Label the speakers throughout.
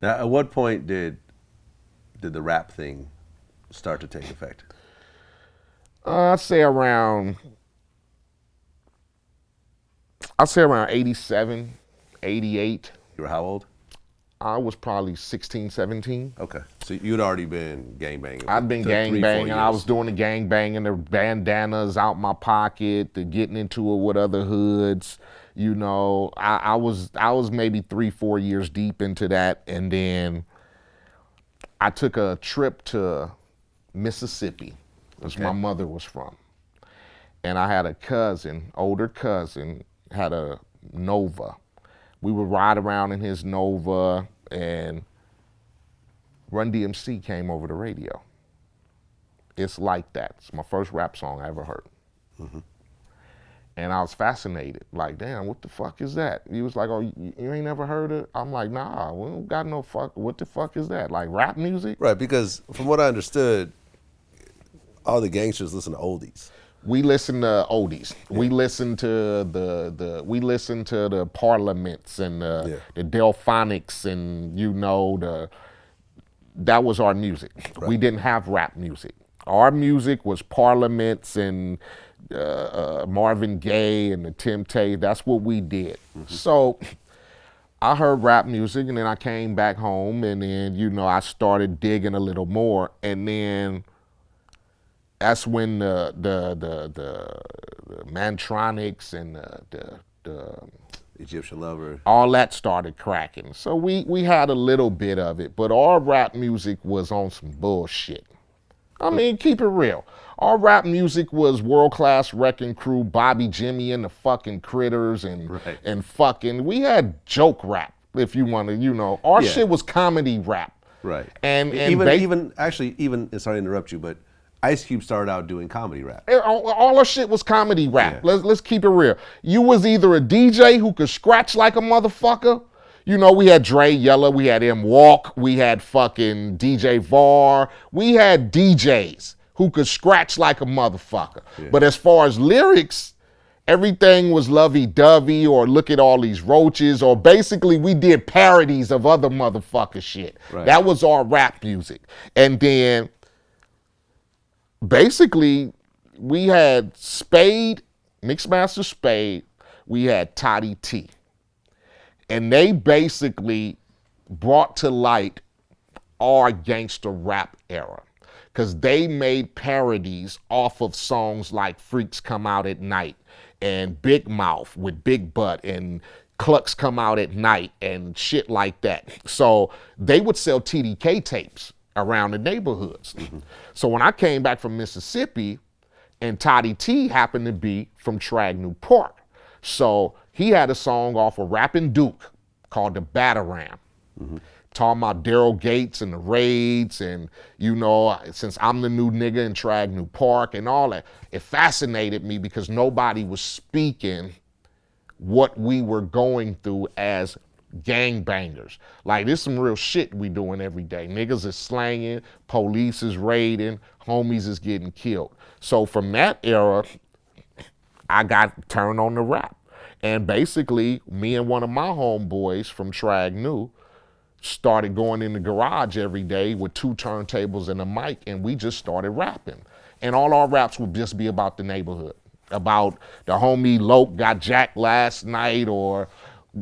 Speaker 1: Now, at what point did the rap thing start to take effect?
Speaker 2: I'd say around, I'd say around 87, 88.
Speaker 1: You were how old?
Speaker 2: I was probably 16, 17.
Speaker 1: Okay, so you'd already been gangbanging for
Speaker 2: I've been gang
Speaker 1: 3, 4
Speaker 2: banging. I was
Speaker 1: years.
Speaker 2: doing the gang banging, the bandanas out my pocket, the getting into it with other hoods. I was maybe 3, 4 years deep into that, and then I took a trip to Mississippi, which
Speaker 1: Okay.
Speaker 2: my mother was from, and I had a cousin, older cousin, had a Nova. We would ride around in his Nova, and Run DMC came over the radio. It's Like That. It's my first rap song I ever heard. And I was fascinated. Like, damn, what the fuck is that? He was like, oh, you ain't never heard it? I'm like, nah, we don't got no fuck. What the fuck is that? Like rap music?
Speaker 1: Right, because from what I understood, all the gangsters listen to oldies.
Speaker 2: We listen to oldies. We listen to the Parliaments and the Delphonics, and that was our music.
Speaker 1: Right.
Speaker 2: We didn't have rap music. Our music was Parliaments and Marvin Gaye and the Temptations. That's what we did. So I heard rap music, and then I came back home, and then I started digging a little more, and then that's when the Mantronics and the
Speaker 1: Egyptian Lover.
Speaker 2: all that started cracking. So we had a little bit of it, but our rap music was on some bullshit. I mean, keep it real. Our rap music was World Class Wrecking Crew, Bobby Jimmy and the fucking Critters, and
Speaker 1: Right.
Speaker 2: and fucking. We had joke rap, if you want to. Our
Speaker 1: Yeah.
Speaker 2: shit was comedy rap.
Speaker 1: Right.
Speaker 2: And
Speaker 1: even sorry to interrupt you, but Ice Cube started out doing comedy rap.
Speaker 2: all our shit was comedy rap.
Speaker 1: Yeah.
Speaker 2: Let's keep it real. You was either a DJ who could scratch like a motherfucker. We had Dre Yella, we had M Walk, we had fucking DJ Var. We had DJs who could scratch like a motherfucker.
Speaker 1: Yeah.
Speaker 2: But as far as lyrics, everything was lovey-dovey, or look at all these roaches, or basically we did parodies of other motherfucker shit.
Speaker 1: Right.
Speaker 2: That was our rap music. And then basically we had Spade, Mixmaster Spade, we had Toddy T. And they basically brought to light our gangster rap era, because they made parodies off of songs like Freaks Come Out at Night and Big Mouth with Big Butt and Clucks Come Out at Night and shit like that. So they would sell TDK tapes around the neighborhoods. So when I came back from Mississippi, and Toddy T happened to be from Tragnew Park, so he had a song off of Rappin' Duke called The Batarang. Talking about Daryl Gates and the raids, and since I'm the new nigga in Tragnew Park and all that. It fascinated me because nobody was speaking what we were going through as gangbangers. Like, this some real shit we doing every day. Niggas is slanging, police is raiding, homies is getting killed. So from that era, I got turned on to rap. And basically, me and one of my homeboys from Tragnew started going in the garage every day with 2 turntables and a mic, and we just started rapping. And all our raps would just be about the neighborhood, about the homie Loke got jacked last night, or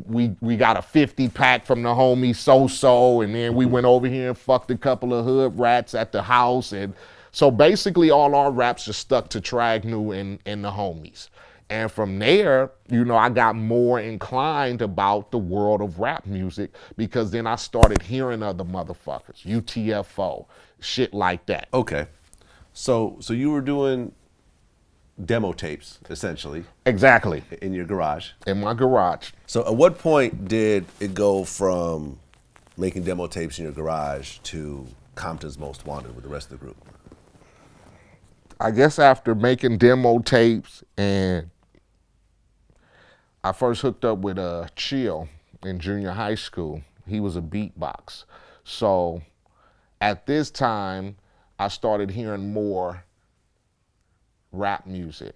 Speaker 2: we got a 50 pack from the homie So-So, and then we went over here and fucked a couple of hood rats at the house. And so basically all our raps just stuck to Tragnew and the homies. And from there, I got more inclined about the world of rap music, because then I started hearing other motherfuckers, UTFO, shit like that.
Speaker 1: Okay. So you were doing demo tapes, essentially,
Speaker 2: Exactly,
Speaker 1: in your garage.
Speaker 2: in my garage.
Speaker 1: So at what point did it go from making demo tapes in your garage to Compton's Most Wanted with the rest of the group?
Speaker 2: I guess after making demo tapes, and I first hooked up with Chill in junior high school. He was a beatbox. So at this time, I started hearing more rap music.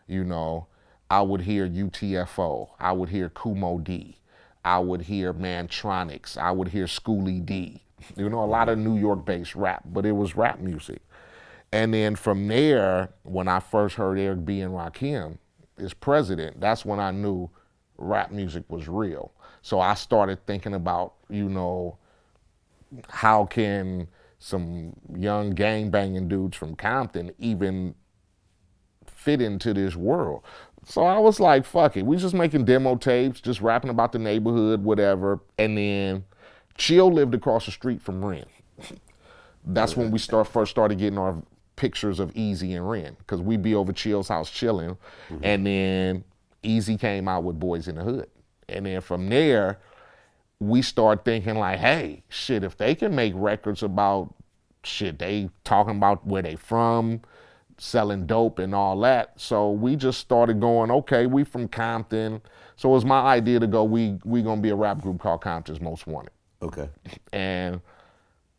Speaker 2: I would hear UTFO. I would hear Kumo D. I would hear Mantronics, I would hear Schoolie D. You know, a lot of New York-based rap, but it was rap music. And then from there, when I first heard Eric B. and Rakim as president, that's when I knew rap music was real. So I started thinking about, you know, how can some young gang-banging dudes from Compton even fit into this world? So I was like, fuck it. We just making demo tapes, just rapping about the neighborhood, whatever. And then Chill lived across the street from Ren. That's when we first started getting our pictures of Easy and Ren, because we'd be over Chill's house chilling. And then Easy came out with Boys in the Hood. And then from there, we start thinking like, hey, shit, if they can make records about shit, they talking about where they from, selling dope and all that. So we just started going, okay, we from Compton. So it was my idea to go, we gonna be a rap group called Compton's Most Wanted.
Speaker 1: Okay.
Speaker 2: And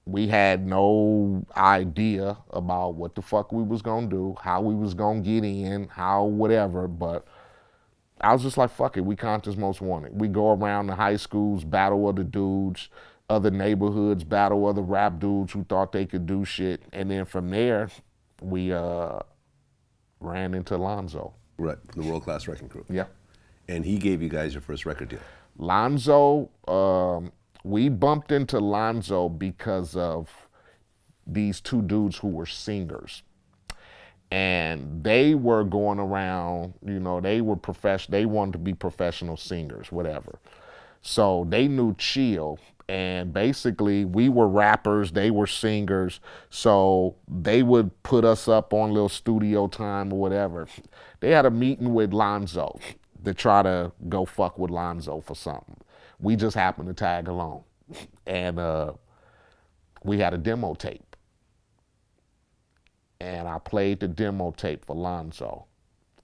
Speaker 2: we had no idea about what the fuck we was gonna do, how we was gonna get in, how whatever, but I was just like, fuck it, we Compton's Most Wanted. We go around the high schools, battle other dudes, other neighborhoods, battle other rap dudes who thought they could do shit. And then from there, we ran into Lonzo.
Speaker 1: Right, the World Class Wrecking Crew.
Speaker 2: Yeah.
Speaker 1: And he gave you guys your first record deal.
Speaker 2: Lonzo, we bumped into Lonzo because of these two dudes who were singers. And they were going around, you know, they were they wanted to be professional singers, whatever. So they knew Chill, and basically we were rappers, they were singers, so they would put us up on little studio time or whatever. They had a meeting with Lonzo to try to go fuck with Lonzo for something. We just happened to tag along, and we had a demo tape. And I played the demo tape for Lonzo.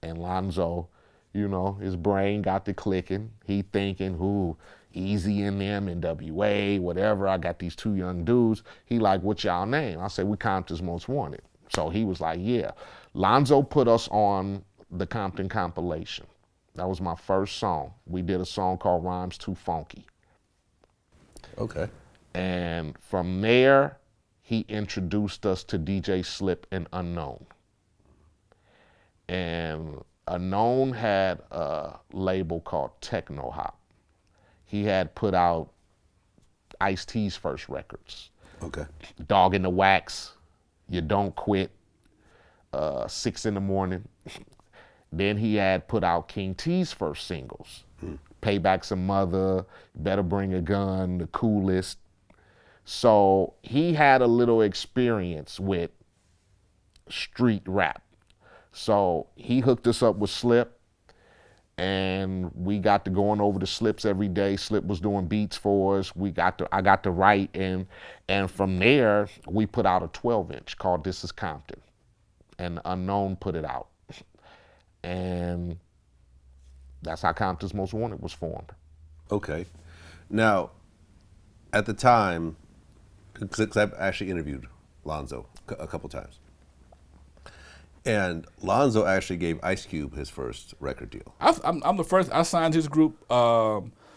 Speaker 2: And Lonzo, you know, his brain got to clicking. He thinking, who, Easy in them, NWA, whatever. I got these two young dudes. He like, what's y'all name? I said, we Compton's Most Wanted. So he was like, yeah. Lonzo put us on the Compton compilation. That was my first song. We did a song called Rhymes Too Funky.
Speaker 1: Okay.
Speaker 2: And from there, he introduced us to DJ Slip and Unknown. And Unknown had a label called Techno Hop. He had put out Ice-T's first records.
Speaker 1: Okay. Dog
Speaker 2: in the Wax, You Don't Quit, 6 in the Morning. Then he had put out King T's first singles. Payback's a Mother, Better Bring a Gun, The Coolest. So he had a little experience with street rap. So he hooked us up with Slip, and we got to going over to Slip's every day. Slip was doing beats for us. I got to write, and from there we put out a 12-inch called This Is Compton, and Unknown put it out, and that's how Compton's Most Wanted was formed.
Speaker 1: Okay. Now, at the time, because I've actually interviewed Lonzo a couple times, and Lonzo actually gave Ice Cube his first record deal.
Speaker 3: I'm the first. I signed his group,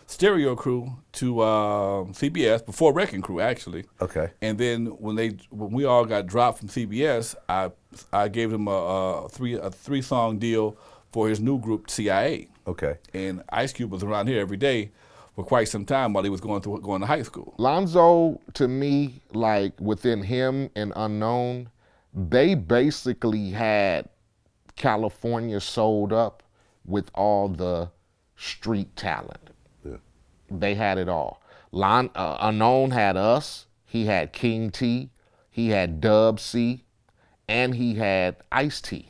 Speaker 3: Stereo Crew, to CBS before Wrecking Crew, actually.
Speaker 1: Okay.
Speaker 3: And then when we all got dropped from CBS, I gave him a 3-song deal for his new group, CIA.
Speaker 1: Okay.
Speaker 3: And Ice Cube was around here every day for quite some time while he was going to high school.
Speaker 2: Lonzo, to me, like within him and Unknown, they basically had California sold up with all the street talent.
Speaker 1: Yeah.
Speaker 2: They had it all. Unknown had us, he had King T, he had Dub C, and he had Ice-T.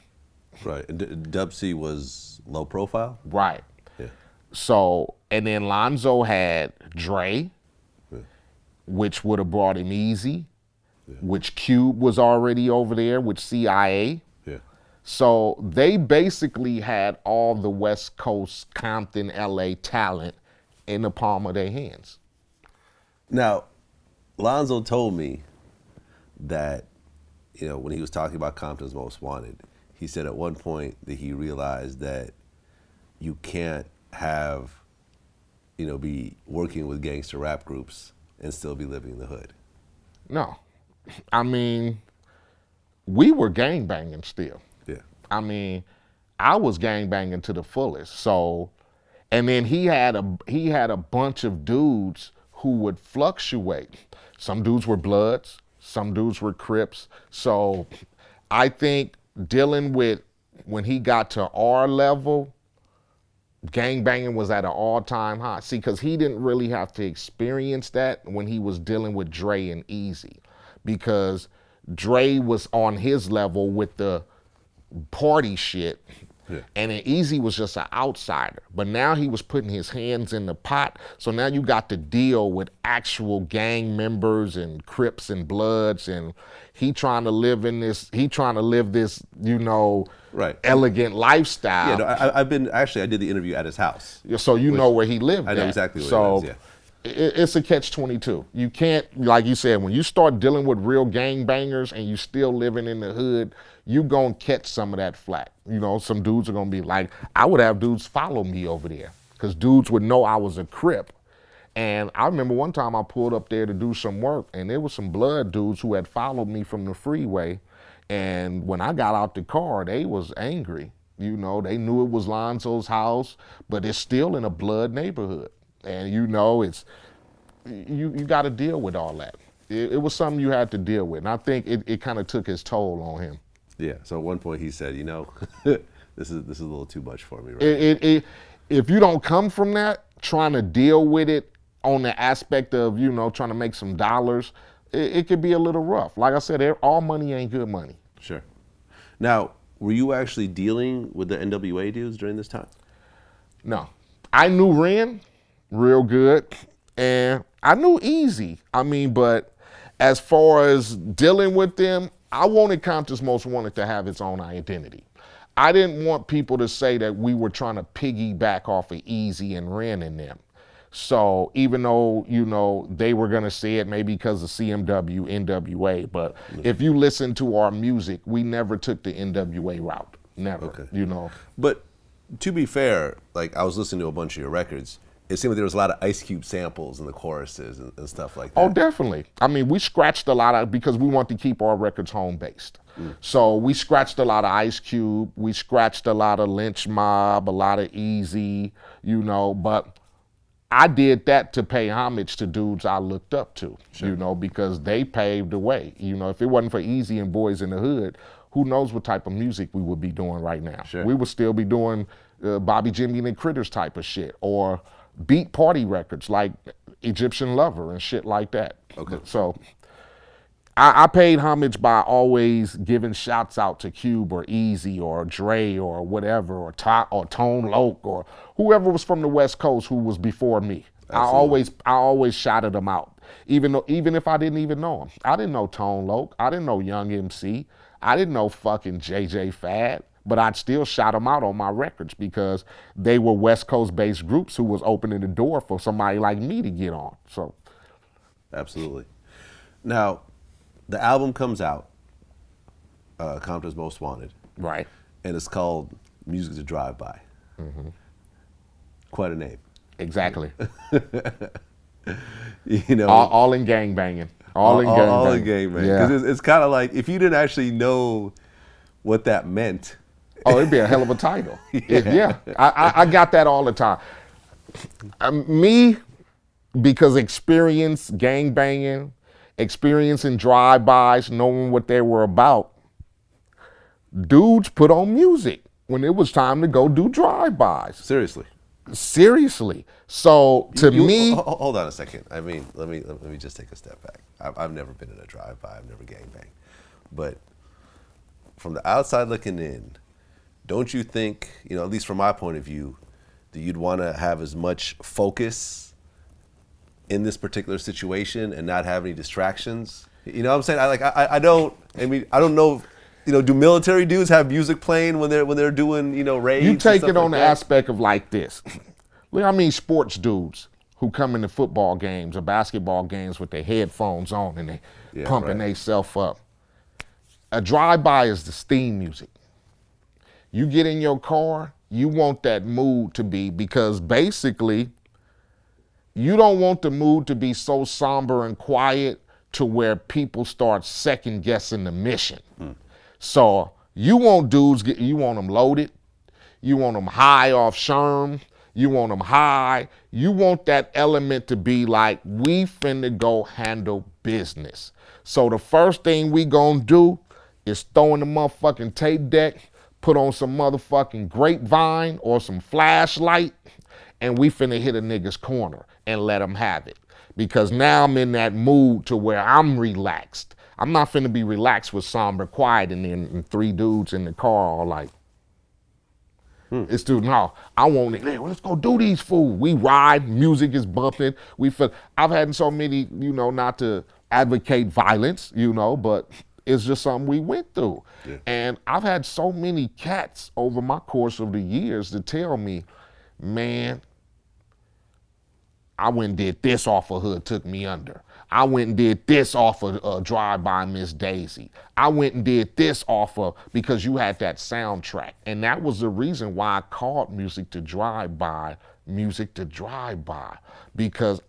Speaker 1: Right. And Dub C was low profile?
Speaker 2: Right.
Speaker 1: Yeah.
Speaker 2: So, and then Lonzo had Dre, which would have brought him Easy, which Cube was already over there with CIA.
Speaker 1: Yeah.
Speaker 2: So they basically had all the West Coast, Compton, LA talent in the palm of their hands.
Speaker 1: Now, Lonzo told me that, you know, when he was talking about Compton's Most Wanted, he said at one point that he realized that you can't have be working with gangster rap groups and still be living in the hood?
Speaker 2: No. I mean, we were gangbanging still.
Speaker 1: Yeah.
Speaker 2: I mean, I was gangbanging to the fullest. So, and then he had a bunch of dudes who would fluctuate. Some dudes were Bloods, some dudes were Crips. So, I think dealing with when he got to our level, gangbanging was at an all-time high. See, because he didn't really have to experience that when he was dealing with Dre and Easy, because Dre was on his level with the party shit, and then Easy was just an outsider. But now he was putting his hands in the pot, so now you got to deal with actual gang members and Crips and Bloods, and he trying to live this,
Speaker 1: Right.
Speaker 2: elegant lifestyle.
Speaker 1: Yeah, no, I did the interview at his house.
Speaker 2: So you know where he lived.
Speaker 1: I know
Speaker 2: at.
Speaker 1: exactly where
Speaker 2: so
Speaker 1: he lives,
Speaker 2: it's a catch-22. You can't, like you said, when you start dealing with real gangbangers and you still living in the hood, you gonna catch some of that flack. Some dudes are gonna be like, I would have dudes follow me over there because dudes would know I was a Crip. And I remember one time I pulled up there to do some work, and there was some Blood dudes who had followed me from the freeway. And when I got out the car, they was angry. They knew it was Lonzo's house, but it's still in a Blood neighborhood. And it's, you got to deal with all that. It was something you had to deal with. And I think it kind of took its toll on him.
Speaker 1: Yeah, so at one point he said, this is a little too much for me right now.
Speaker 2: If you don't come from that, trying to deal with it on the aspect of, trying to make some dollars, it could be a little rough. Like I said, all money ain't good money.
Speaker 1: Sure. Now, were you actually dealing with the NWA dudes during this time?
Speaker 2: No. I knew Ren real good, and I knew Easy. But as far as dealing with them, I wanted Compton's Most Wanted to have its own identity. I didn't want people to say that we were trying to piggyback off of Easy and Ren and them. So even though, they were going to say it maybe because of CMW, NWA, but if you listen to our music, we never took the NWA route. Never,
Speaker 1: Okay. But to be fair, like I was listening to a bunch of your records, it seemed like there was a lot of Ice Cube samples in the choruses and stuff like that.
Speaker 2: Oh, definitely. We scratched a lot of, because we want to keep our records home-based. So we scratched a lot of Ice Cube, we scratched a lot of Lynch Mob, a lot of Easy, but I did that to pay homage to dudes I looked up to, because they paved the way. If it wasn't for Easy and Boys in the Hood, who knows what type of music we would be doing right now.
Speaker 1: Sure.
Speaker 2: We would still be doing Bobby, Jimmy, and the Critters type of shit, or beat party records like Egyptian Lover and shit like that.
Speaker 1: Okay.
Speaker 2: So I paid homage by always giving shouts out to Cube or Easy or Dre or whatever, or Tone Loc or whoever was from the West Coast who was before me.
Speaker 1: Absolutely.
Speaker 2: I always shouted them out, even if I didn't even know them. I didn't know Tone Loc. I didn't know Young MC. I didn't know fucking JJ Fad. But I'd still shout them out on my records because they were West Coast-based groups who was opening the door for somebody like me to get on. So,
Speaker 1: absolutely. Now, the album comes out, Compton's Most Wanted.
Speaker 2: right.
Speaker 1: And it's called Music to Drive By.
Speaker 2: Mm-hmm.
Speaker 1: Quite a name.
Speaker 2: Exactly.
Speaker 1: You know,
Speaker 2: all in gangbanging. All in gangbanging.
Speaker 1: All in gangbanging.
Speaker 2: Yeah.
Speaker 1: Because it's kind of like, if you didn't actually know what that meant.
Speaker 2: Oh, it'd be a hell of a title. Yeah. I got that all the time. Me, because experience gangbanging, experiencing drive-bys, knowing what they were about, dudes put on music when it was time to go do drive-bys.
Speaker 1: Seriously.
Speaker 2: So to me,
Speaker 1: hold on a second. I mean, let me just take a step back. I've never been in a drive-by. I've never gangbanged. But from the outside looking in, don't you think, you know, at least from my point of view, that you'd want to have as much focus in this particular situation and not have any distractions? You know what I'm saying? I don't know. You know, do military dudes have music playing when they're doing, you know, raids?
Speaker 2: You take it on the
Speaker 1: that?
Speaker 2: aspect of like this. Look, I mean, sports dudes who come into football games or basketball games with their headphones on and they pumping themselves up. A drive-by is the steam music. You get in your car, you want that mood to be, because basically you don't want the mood to be so somber and quiet to where people start second guessing the mission. So you want dudes, you want them loaded, you want them high off Sherm, you want them high, you want that element to be like, we finna go handle business. So the first thing we gonna do is throw in the motherfucking tape deck, put on some motherfucking grapevine or some flashlight, and we finna hit a nigga's corner and let him have it. Because now I'm in that mood to where I'm relaxed. I'm not finna be relaxed with somber quiet and then three dudes in the car all like, it's dude, no, I want it. Hey, well, let's go do these fools. We ride, music is bumping. I've had so many, not to advocate violence, but it's just something we went through. Yeah. And I've had so many cats over my course of the years to tell me, man, I went and did this off of Hood Took Me Under. I went and did this off of Drive-By Miss Daisy. I went and did this off of, because you had that soundtrack. And that was the reason why I called Music to Drive-By, Music to Drive-By. Because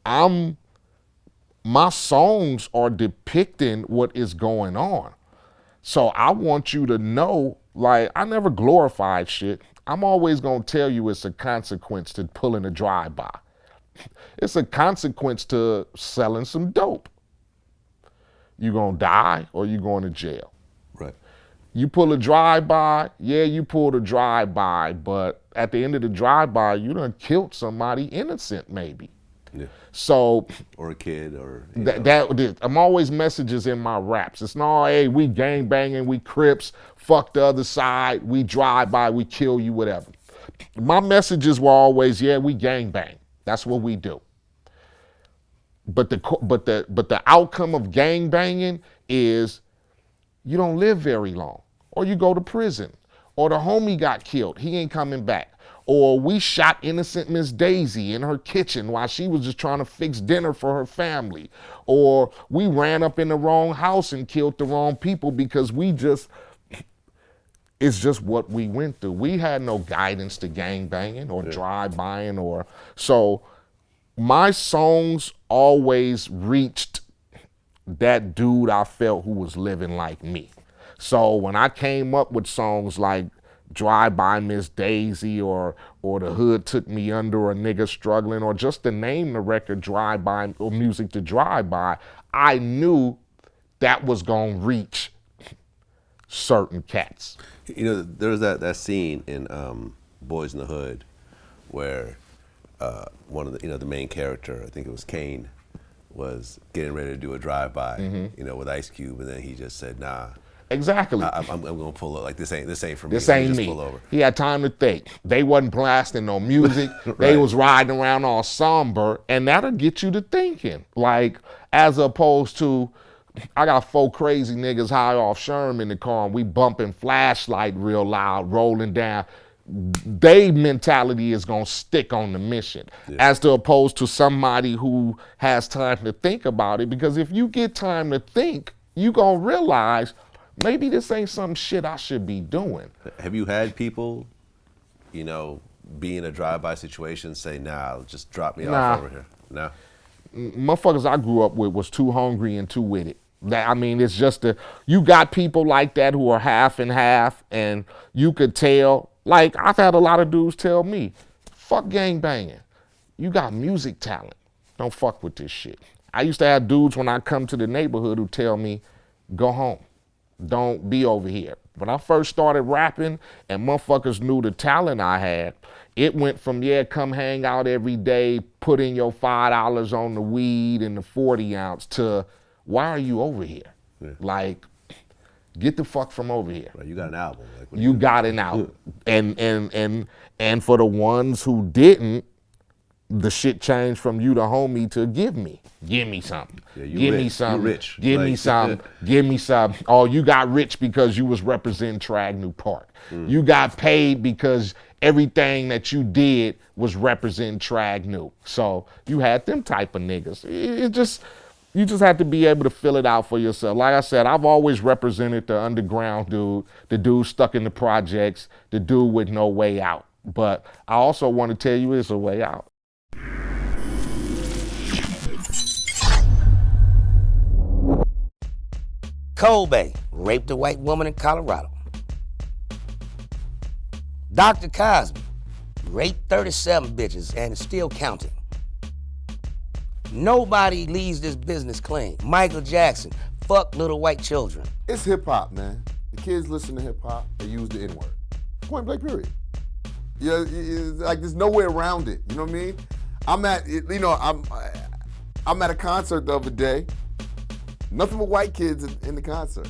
Speaker 2: my songs are depicting what is going on. So I want you to know, like, I never glorified shit. I'm always gonna tell you it's a consequence to pulling a drive-by. It's a consequence to selling some dope. You gonna die or you going to jail.
Speaker 1: Right.
Speaker 2: You pull a drive-by, yeah, you pulled a drive-by, but at the end of the drive-by, you done killed somebody innocent maybe.
Speaker 1: Yeah.
Speaker 2: So,
Speaker 1: or a kid, or
Speaker 2: I'm always messages in my raps. It's not, hey, we gang banging, we Crips, fuck the other side, we drive by, we kill you, whatever. My messages were always, yeah, we gang bang. That's what we do. But the outcome of gang banging is you don't live very long, or you go to prison, or the homie got killed, he ain't coming back. Or we shot innocent Miss Daisy in her kitchen while she was just trying to fix dinner for her family. Or we ran up in the wrong house and killed the wrong people because it's just what we went through. We had no guidance to gang banging or drive-buying so my songs always reached that dude I felt who was living like me. So when I came up with songs like Drive-By Miss Daisy or The Hood Took Me Under, or Nigga Struggling, or just to name the record Drive-By or Music to Drive-By, I knew that was gonna reach certain cats.
Speaker 1: There was that scene in Boys in the Hood where one of the main character, I think it was Kane, was getting ready to do a drive-by, with Ice Cube, and then he just said, nah.
Speaker 2: Exactly.
Speaker 1: I'm gonna pull up. Like this ain't for me.
Speaker 2: This ain't me.
Speaker 1: Pull over.
Speaker 2: He had time to think. They wasn't blasting no music.
Speaker 1: Right.
Speaker 2: They was riding around all somber, and that'll get you to thinking. Like, as opposed to, I got 4 crazy niggas high off Sherm in the car, and we bumping flashlight real loud, rolling down. They mentality is gonna stick on the mission, as to opposed to somebody who has time to think about it. Because if you get time to think, you gonna realize, maybe this ain't some shit I should be doing.
Speaker 1: Have you had people, be in a drive-by situation, say, nah, just drop me off over here? No?
Speaker 2: Motherfuckers I grew up with was too hungry and too with it. It's just you got people like that who are half and half, and you could tell. Like, I've had a lot of dudes tell me, fuck gang banging. You got music talent. Don't fuck with this shit. I used to have dudes when I come to the neighborhood who tell me, go home. Don't be over here. When I first started rapping and motherfuckers knew the talent I had, it went from, come hang out every day, put in your $5 on the weed and the 40 ounce, to, why are you over here? Yeah. Like, get the fuck from over here.
Speaker 1: Right, you got an album. Like,
Speaker 2: you got an album. And for the ones who didn't, the shit changed from you the homie to give me something.
Speaker 1: Yeah,
Speaker 2: give
Speaker 1: rich.
Speaker 2: Me something.
Speaker 1: You rich.
Speaker 2: Give me something. Give me something. Oh, you got rich because you was representing Tragnew Park. You got paid because everything that you did was representing Tragnew. So you had them type of niggas. You just have to be able to fill it out for yourself. Like I said, I've always represented the underground dude, the dude stuck in the projects, the dude with no way out. But I also want to tell you it's a way out.
Speaker 4: Kobe raped a white woman in Colorado. Dr. Cosby raped 37 bitches and is still counting. Nobody leaves this business clean. Michael Jackson fucked little white children.
Speaker 5: It's hip hop, man. The kids listen to hip hop, they use the N-word. Point blank, period. Yeah, like there's no way around it. You know what I mean? I'm at a concert the other day. Nothing but white kids in the concert.